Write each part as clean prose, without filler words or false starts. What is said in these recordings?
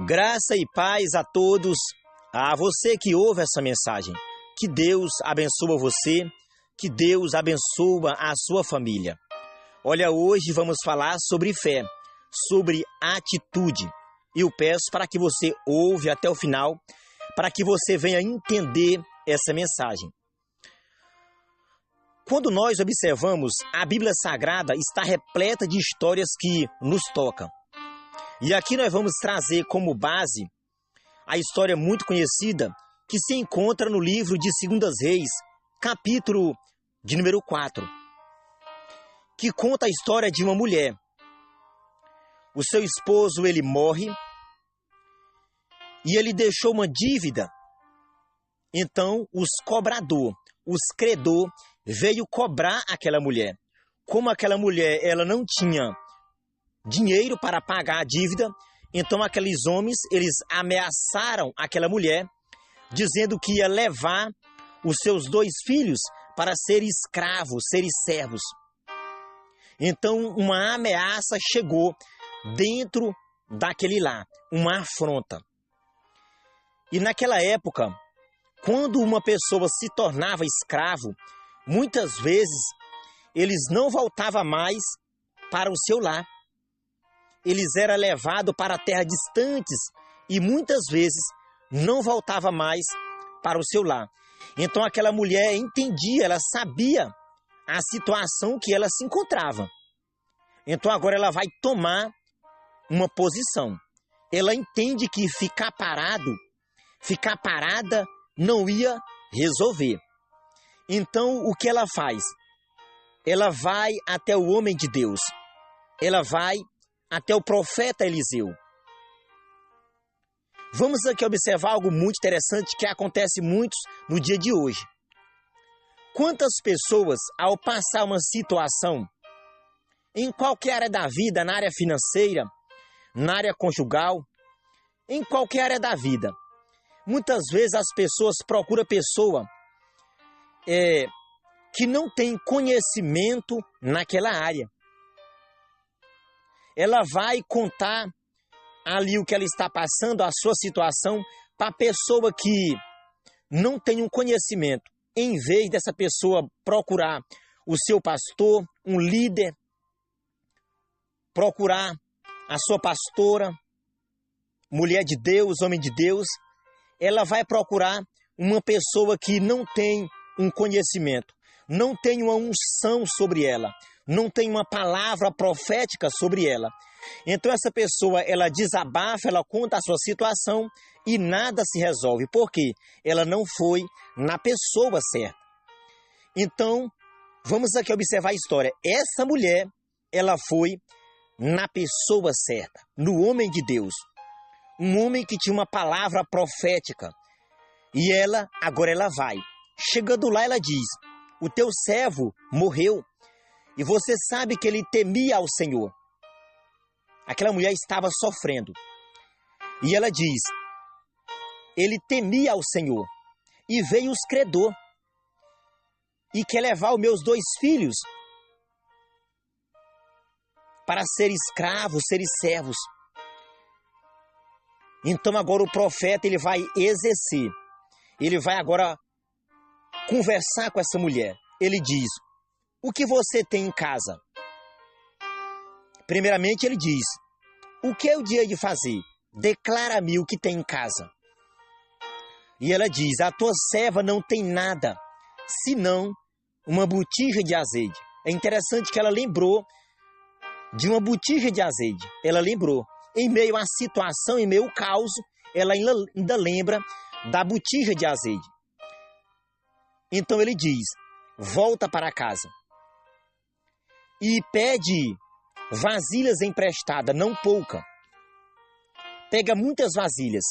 Graça e paz a todos, a você que ouve essa mensagem. Que Deus abençoe você, que Deus abençoe a sua família. Olha, hoje vamos falar sobre fé, sobre atitude. Eu peço para que você ouve até o final, para que você venha entender essa mensagem. Quando nós observamos, a Bíblia Sagrada está repleta de histórias que nos tocam. E aqui nós vamos trazer como base a história muito conhecida que se encontra no livro de 2 Reis, capítulo de número 4, que conta a história de uma mulher. O seu esposo, ele morre e ele deixou uma dívida. Então, os credor, veio cobrar aquela mulher. Como aquela mulher ela não tinha dinheiro para pagar a dívida, então aqueles homens, eles ameaçaram aquela mulher, dizendo que ia levar os seus 2 filhos para serem escravos, serem servos. Então uma ameaça chegou dentro daquele lar, uma afronta. E naquela época, quando uma pessoa se tornava escravo, muitas vezes eles não voltavam mais para o seu lar. Eles eram levados para terras distantes e muitas vezes não voltava mais para o seu lar. Então aquela mulher entendia, ela sabia a situação que ela se encontrava. Então agora ela vai tomar uma posição. Ela entende que ficar parada não ia resolver. Então o que ela faz? Ela vai até o homem de Deus. Ela vai até o profeta Eliseu. Vamos aqui observar algo muito interessante que acontece muito no dia de hoje. Quantas pessoas, ao passar uma situação, em qualquer área da vida, na área financeira, na área conjugal, em qualquer área da vida, muitas vezes as pessoas procuram pessoa que não tem conhecimento naquela área. Ela vai contar ali o que ela está passando, a sua situação, para a pessoa que não tem um conhecimento. Em vez dessa pessoa procurar o seu pastor, um líder, procurar a sua pastora, mulher de Deus, homem de Deus, ela vai procurar uma pessoa que não tem um conhecimento, não tem uma unção sobre ela, não tem uma palavra profética sobre ela. Então essa pessoa, ela desabafa, ela conta a sua situação e nada se resolve. Por quê? Ela não foi na pessoa certa. Então, vamos aqui observar a história. Essa mulher, ela foi na pessoa certa, no homem de Deus. Um homem que tinha uma palavra profética. E agora ela vai. Chegando lá, ela diz: o teu servo morreu. E você sabe que ele temia ao Senhor. Aquela mulher estava sofrendo. E ela diz: ele temia ao Senhor. E veio os credor. E quer levar os meus 2 filhos para serem escravos, serem servos. Então agora o profeta, ele vai exercer. Ele vai agora conversar com essa mulher. Ele diz: o que você tem em casa? Primeiramente ele diz: o que é o dia de fazer? Declara-me o que tem em casa. E ela diz: a tua serva não tem nada, senão uma botija de azeite. É interessante que ela lembrou de uma botija de azeite. Ela lembrou. Em meio à situação, em meio ao caos, ela ainda lembra da botija de azeite. Então ele diz: volta para casa e pede vasilhas emprestadas, não pouca. Pega muitas vasilhas,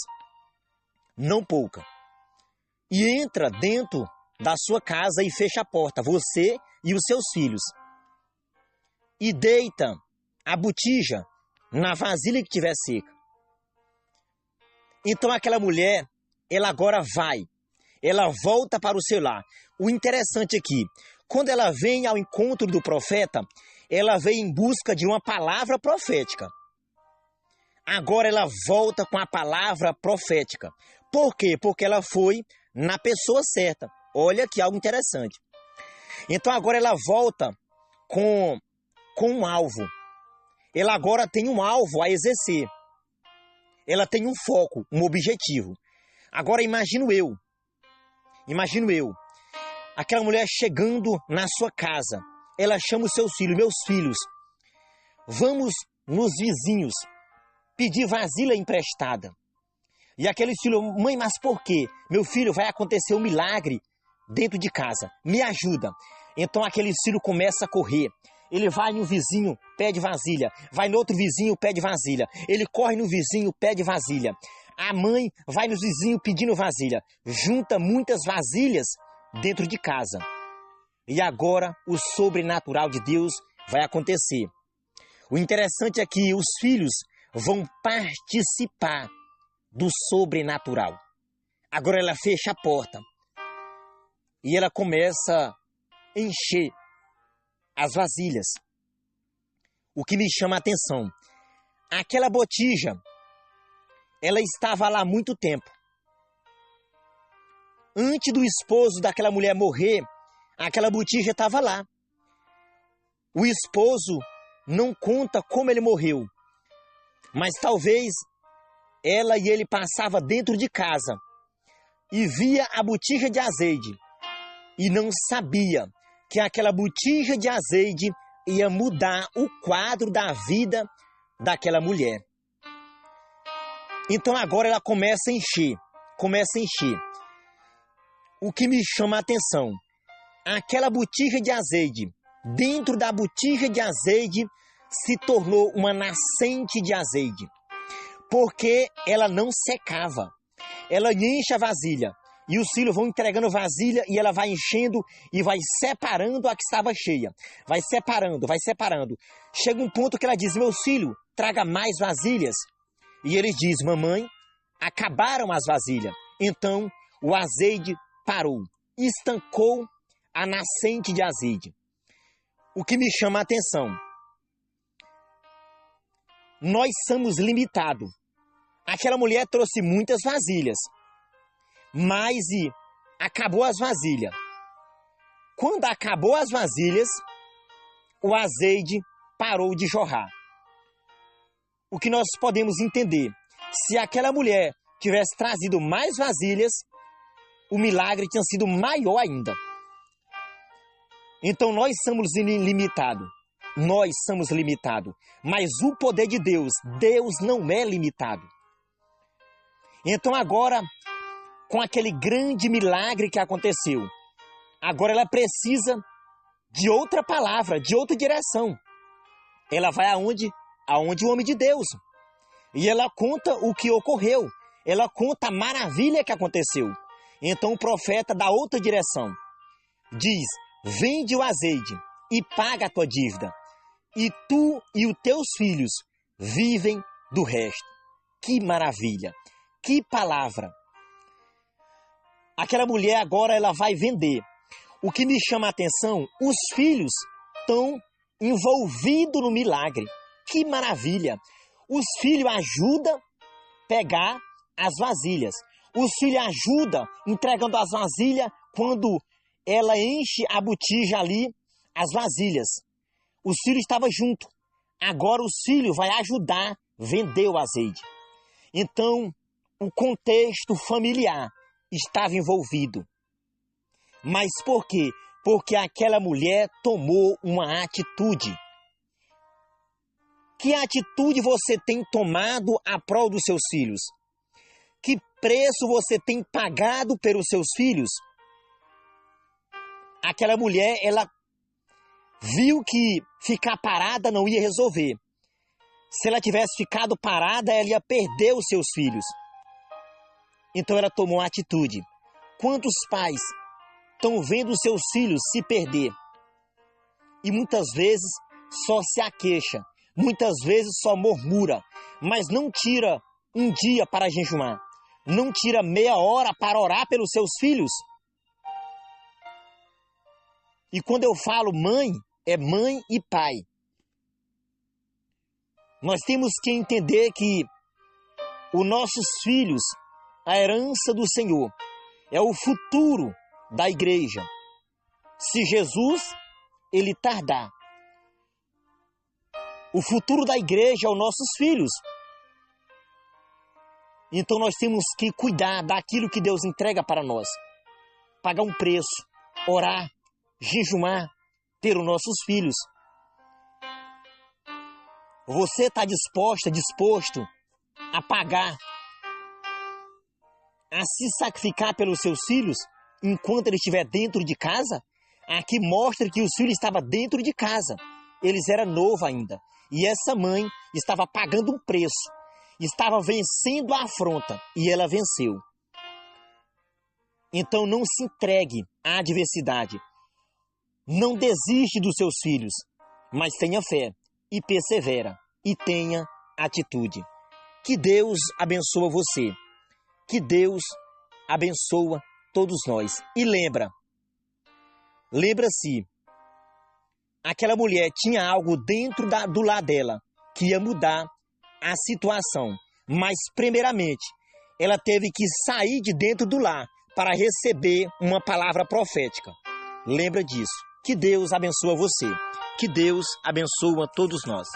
não pouca. E entra dentro da sua casa e fecha a porta, você e os seus filhos. E deita a botija na vasilha que tiver seca. Então aquela mulher, ela agora vai. Ela volta para o seu lar. O interessante aqui, quando ela vem ao encontro do profeta, ela vem em busca de uma palavra profética. agora ela volta com a palavra profética. Por quê? Porque ela foi na pessoa certa. Olha que algo interessante. Então agora ela volta com um alvo. Ela agora tem um alvo a exercer. Ela tem um foco, um objetivo. Agora imagino eu, aquela mulher chegando na sua casa. Ela chama os seus filhos, meus filhos, vamos nos vizinhos pedir vasilha emprestada. E aquele filho, mãe, mas por quê? Meu filho, vai acontecer um milagre dentro de casa, me ajuda. Então aquele filho começa a correr. Ele vai no vizinho, pede vasilha. Vai no outro vizinho, pede vasilha. Ele corre no vizinho, pede vasilha. A mãe vai no vizinho pedindo vasilha. Junta muitas vasilhas dentro de casa. E agora o sobrenatural de Deus vai acontecer. O interessante é que os filhos vão participar do sobrenatural. Agora ela fecha a porta. E ela começa a encher as vasilhas. O que me chama a atenção, aquela botija, ela estava lá há muito tempo. Antes do esposo daquela mulher morrer, aquela botija estava lá. O esposo não conta como ele morreu, mas talvez ela e ele passava dentro de casa e via a botija de azeite e não sabia que aquela botija de azeite ia mudar o quadro da vida daquela mulher. Então agora ela começa a encher. O que me chama a atenção, aquela botija de azeite, dentro da botija de azeite se tornou uma nascente de azeite, porque ela não secava. Ela enche a vasilha. E os filhos vão entregando vasilha e ela vai enchendo e vai separando a que estava cheia. Vai separando. Chega um ponto que ela diz, meu filho, traga mais vasilhas. E ele diz, mamãe, acabaram as vasilhas. Então o azeite parou, estancou a nascente de azeite. O que me chama a atenção, nós somos limitados. Aquela mulher trouxe muitas vasilhas, mas acabou as vasilhas. Quando acabou as vasilhas, o azeite parou de jorrar. O que nós podemos entender? Se aquela mulher tivesse trazido mais vasilhas, o milagre tinha sido maior ainda. Então nós somos limitados. Mas o poder de Deus, Deus não é limitado. Então agora, com aquele grande milagre que aconteceu, agora ela precisa de outra palavra, de outra direção. Ela vai aonde? Aonde o homem de Deus. E ela conta o que ocorreu. Ela conta a maravilha que aconteceu. Então o profeta dá outra direção. Diz, vende o azeite e paga a tua dívida. E tu e os teus filhos vivem do resto. Que maravilha! Que palavra! Aquela mulher agora ela vai vender. O que me chama a atenção, os filhos estão envolvidos no milagre. Que maravilha! Os filhos ajudam a pegar as vasilhas. Os filhos ajudam entregando as vasilhas quando ela enche a botija ali, as vasilhas. Os filhos estavam juntos. Agora os filhos vão ajudar a vender o azeite. Então, o contexto familiar estava envolvido. Mas por quê? Porque aquela mulher tomou uma atitude. Que atitude você tem tomado à prol dos seus filhos? Que preço você tem pagado pelos seus filhos? Aquela mulher, ela viu que ficar parada não ia resolver. Se ela tivesse ficado parada, ela ia perder os seus filhos. Então ela tomou uma atitude. Quantos pais estão vendo os seus filhos se perder? E muitas vezes só se aqueixa, muitas vezes só murmura, mas não tira um dia para jejuar, não tira meia hora para orar pelos seus filhos. E quando eu falo mãe, é mãe e pai. Nós temos que entender que Os nossos filhos, a herança do Senhor, é o futuro da igreja. Se Jesus, ele tardar, o futuro da igreja é os nossos filhos. Então nós temos que cuidar daquilo que Deus entrega para nós. Pagar um preço, orar, jejumar, ter os nossos filhos. Você está disposto a pagar, a se sacrificar pelos seus filhos enquanto ele estiver dentro de casa? Aqui mostra que os filhos estavam dentro de casa. Eles eram novos ainda. E essa mãe estava pagando um preço. Estava vencendo a afronta. E ela venceu. Então não se entregue à adversidade. Não desiste dos seus filhos. Mas tenha fé. E persevera. E tenha atitude. Que Deus abençoe você. Que Deus abençoe todos nós. E lembra-se, aquela mulher tinha algo dentro do lar dela que ia mudar a situação. Mas, primeiramente, ela teve que sair de dentro do lar para receber uma palavra profética. Lembra disso. Que Deus abençoe você. Que Deus abençoe todos nós.